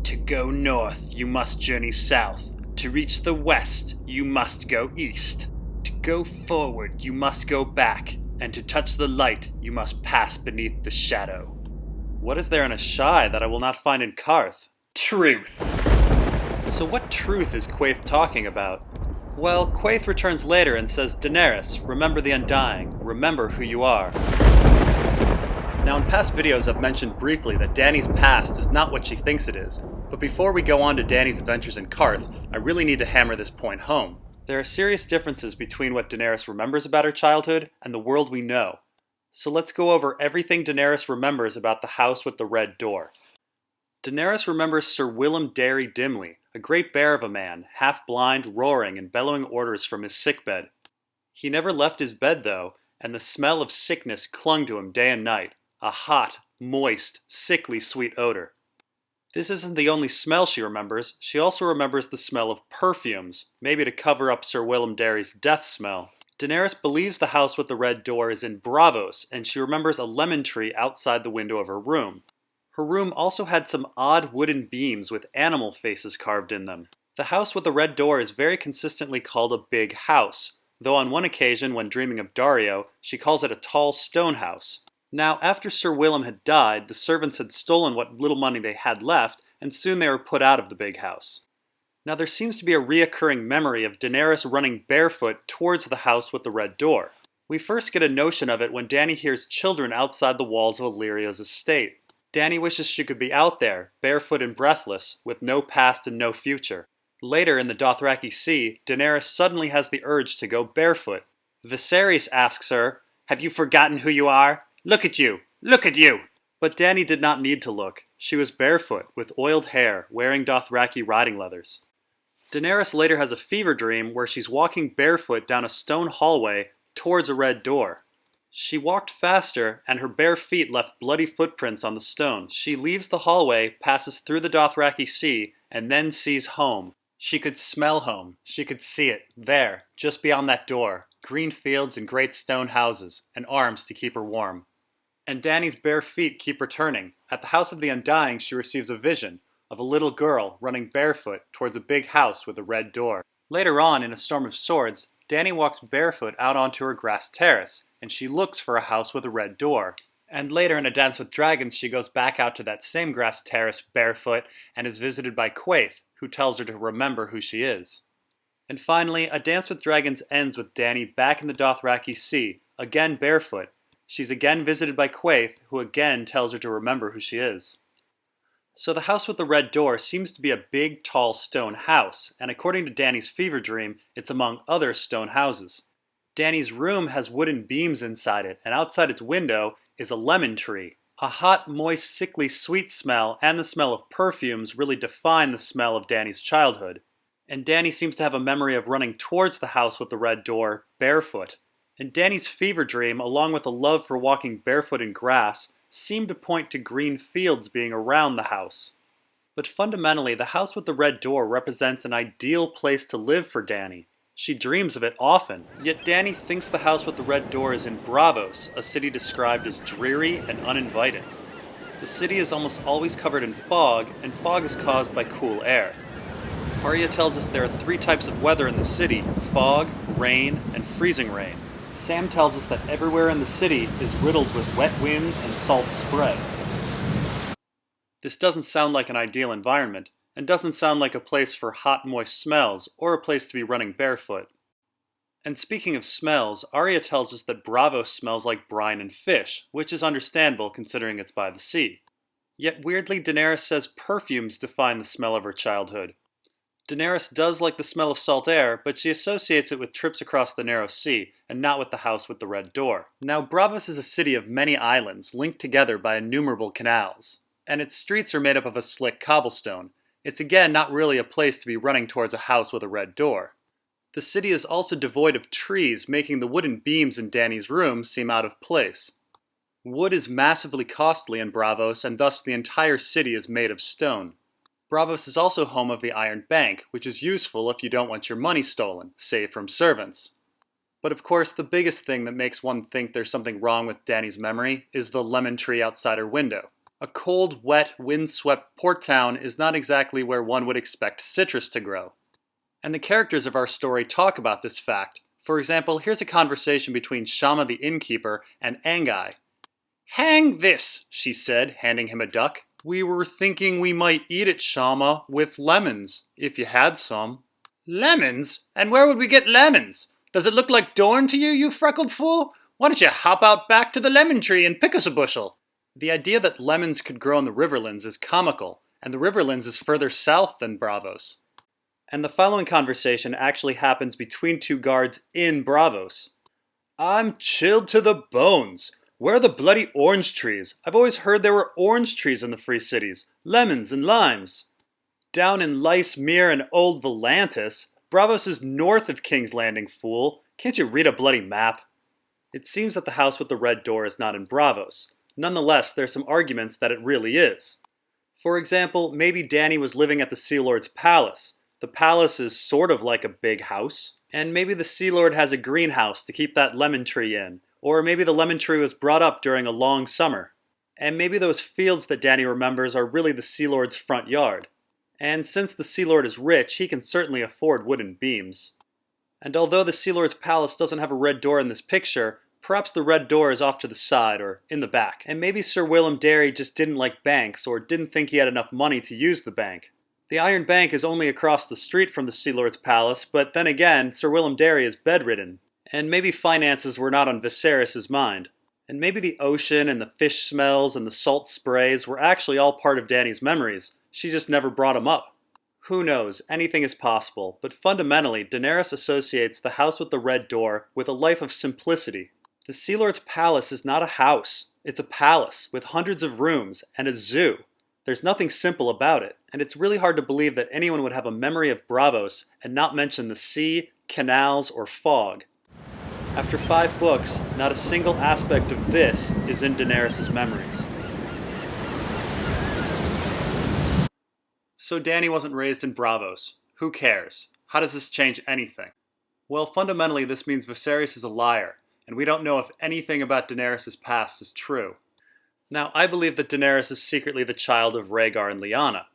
To go north, you must journey south. To reach the west, you must go east. To go forward, you must go back. And to touch the light, you must pass beneath the shadow. What is there in Asha that I will not find in Qarth? Truth. So what truth is Quaithe talking about? Well, Quaithe returns later and says, Daenerys, remember the Undying. Remember who you are. Now in past videos I've mentioned briefly that Dany's past is not what she thinks it is, but before we go on to Dany's adventures in Qarth, I really need to hammer this point home. There are serious differences between what Daenerys remembers about her childhood and the world we know. So let's go over everything Daenerys remembers about the house with the red door. Daenerys remembers Sir Willem Darry dimly, a great bear of a man, half-blind, roaring and bellowing orders from his sickbed. He never left his bed though, and the smell of sickness clung to him day and night. A hot, moist, sickly sweet odor. This isn't the only smell she remembers. She also remembers the smell of perfumes, maybe to cover up Sir Willem Darry's death smell. Daenerys believes the house with the red door is in Braavos, and she remembers a lemon tree outside the window of her room. Her room also had some odd wooden beams with animal faces carved in them. The house with the red door is very consistently called a big house, though on one occasion when dreaming of Daario, she calls it a tall stone house. Now, after Sir Willem had died, the servants had stolen what little money they had left, and soon they were put out of the big house. Now there seems to be a reoccurring memory of Daenerys running barefoot towards the house with the red door. We first get a notion of it when Dany hears children outside the walls of Illyrio's estate. Dany wishes she could be out there, barefoot and breathless, with no past and no future. Later in the Dothraki Sea, Daenerys suddenly has the urge to go barefoot. Viserys asks her, "Have you forgotten who you are? Look at you! Look at you!" But Dany did not need to look. She was barefoot, with oiled hair, wearing Dothraki riding leathers. Daenerys later has a fever dream where she's walking barefoot down a stone hallway towards a red door. She walked faster, and her bare feet left bloody footprints on the stone. She leaves the hallway, passes through the Dothraki Sea, and then sees home. She could smell home. She could see it, there, just beyond that door. Green fields and great stone houses, and arms to keep her warm. And Dany's bare feet keep returning. At the House of the Undying, she receives a vision of a little girl running barefoot towards a big house with a red door. Later on, in A Storm of Swords, Dany walks barefoot out onto her grass terrace, and she looks for a house with a red door. And later in A Dance with Dragons, she goes back out to that same grass terrace barefoot and is visited by Quaithe, who tells her to remember who she is. And finally, A Dance with Dragons ends with Dany back in the Dothraki Sea, again barefoot. She's again visited by Quaithe, who again tells her to remember who she is. So the house with the red door seems to be a big, tall stone house, and according to Dany's fever dream, it's among other stone houses. Dany's room has wooden beams inside it, and outside its window is a lemon tree. A hot, moist, sickly sweet smell and the smell of perfumes really define the smell of Dany's childhood. And Dany seems to have a memory of running towards the house with the red door, barefoot. And Dany's fever dream, along with a love for walking barefoot in grass, seem to point to green fields being around the house. But fundamentally, the house with the red door represents an ideal place to live for Dany. She dreams of it often, yet Dany thinks the house with the red door is in Braavos, a city described as dreary and uninviting. The city is almost always covered in fog, and fog is caused by cool air. Arya tells us there are 3 types of weather in the city: fog, rain, and freezing rain. Sam tells us that everywhere in the city is riddled with wet winds and salt spray. This doesn't sound like an ideal environment, and doesn't sound like a place for hot, moist smells, or a place to be running barefoot. And speaking of smells, Arya tells us that Braavos smells like brine and fish, which is understandable considering it's by the sea. Yet weirdly, Daenerys says perfumes define the smell of her childhood. Daenerys does like the smell of salt air, but she associates it with trips across the narrow sea, and not with the house with the red door. Now, Braavos is a city of many islands, linked together by innumerable canals, and its streets are made up of a slick cobblestone. It's again not really a place to be running towards a house with a red door. The city is also devoid of trees, making the wooden beams in Dany's room seem out of place. Wood is massively costly in Braavos, and thus the entire city is made of stone. Braavos is also home of the Iron Bank, which is useful if you don't want your money stolen, say from servants. But of course, the biggest thing that makes one think there's something wrong with Dany's memory is the lemon tree outside her window. A cold, wet, wind-swept port town is not exactly where one would expect citrus to grow. And the characters of our story talk about this fact. For example, here's a conversation between Shama the innkeeper and Angai. "Hang this," she said, handing him a duck. "We were thinking we might eat it, Shama, with lemons, if you had some." "Lemons? And where would we get lemons? Does it look like Dorne to you, you freckled fool? Why don't you hop out back to the lemon tree and pick us a bushel?" The idea that lemons could grow in the Riverlands is comical, and the Riverlands is further south than Braavos. And the following conversation actually happens between two guards in Braavos. "I'm chilled to the bones. Where are the bloody orange trees? I've always heard there were orange trees in the Free Cities. Lemons and limes." "Down in Lice Mere and Old Volantis. Braavos is north of King's Landing, fool. Can't you read a bloody map?" It seems that the house with the red door is not in Braavos. Nonetheless, there's some arguments that it really is. For example, maybe Dany was living at the Sea Lord's palace. The palace is sort of like a big house. And maybe the Sea Lord has a greenhouse to keep that lemon tree in. Or maybe the lemon tree was brought up during a long summer. And maybe those fields that Dany remembers are really the Sea Lord's front yard. And since the Sea Lord is rich, he can certainly afford wooden beams. And although the Sea Lord's palace doesn't have a red door in this picture, perhaps the red door is off to the side or in the back. And maybe Sir Willem Darry just didn't like banks or didn't think he had enough money to use the bank. The Iron Bank is only across the street from the Sea Lord's palace, but then again, Sir Willem Darry is bedridden. And maybe finances were not on Viserys' mind. And maybe the ocean and the fish smells and the salt sprays were actually all part of Dany's memories. She just never brought them up. Who knows, anything is possible, but fundamentally, Daenerys associates the house with the red door with a life of simplicity. The Sea Lord's palace is not a house. It's a palace with hundreds of rooms and a zoo. There's nothing simple about it, and it's really hard to believe that anyone would have a memory of Braavos and not mention the sea, canals, or fog. After 5 books, not a single aspect of this is in Daenerys' memories. So Dany wasn't raised in Braavos. Who cares? How does this change anything? Well, fundamentally this means Viserys is a liar, and we don't know if anything about Daenerys' past is true. Now, I believe that Daenerys is secretly the child of Rhaegar and Lyanna.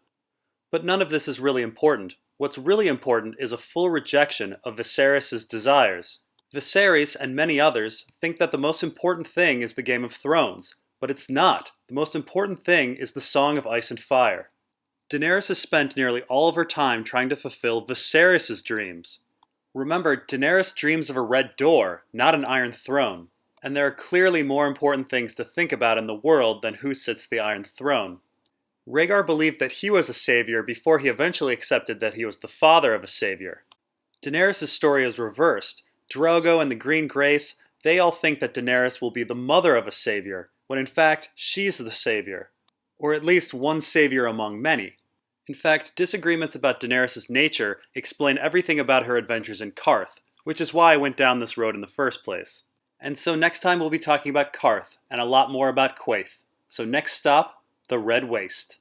But none of this is really important. What's really important is a full rejection of Viserys' desires. Viserys and many others think that the most important thing is the Game of Thrones, but it's not. The most important thing is the Song of Ice and Fire. Daenerys has spent nearly all of her time trying to fulfill Viserys' dreams. Remember, Daenerys dreams of a red door, not an iron throne. And there are clearly more important things to think about in the world than who sits the Iron Throne. Rhaegar believed that he was a savior before he eventually accepted that he was the father of a savior. Daenerys' story is reversed. Drogo and the Green Grace, they all think that Daenerys will be the mother of a savior, when in fact she's the savior. Or at least one savior among many. In fact, disagreements about Daenerys' nature explain everything about her adventures in Qarth, which is why I went down this road in the first place. And so next time we'll be talking about Qarth, and a lot more about Quaithe. So next stop, the Red Waste.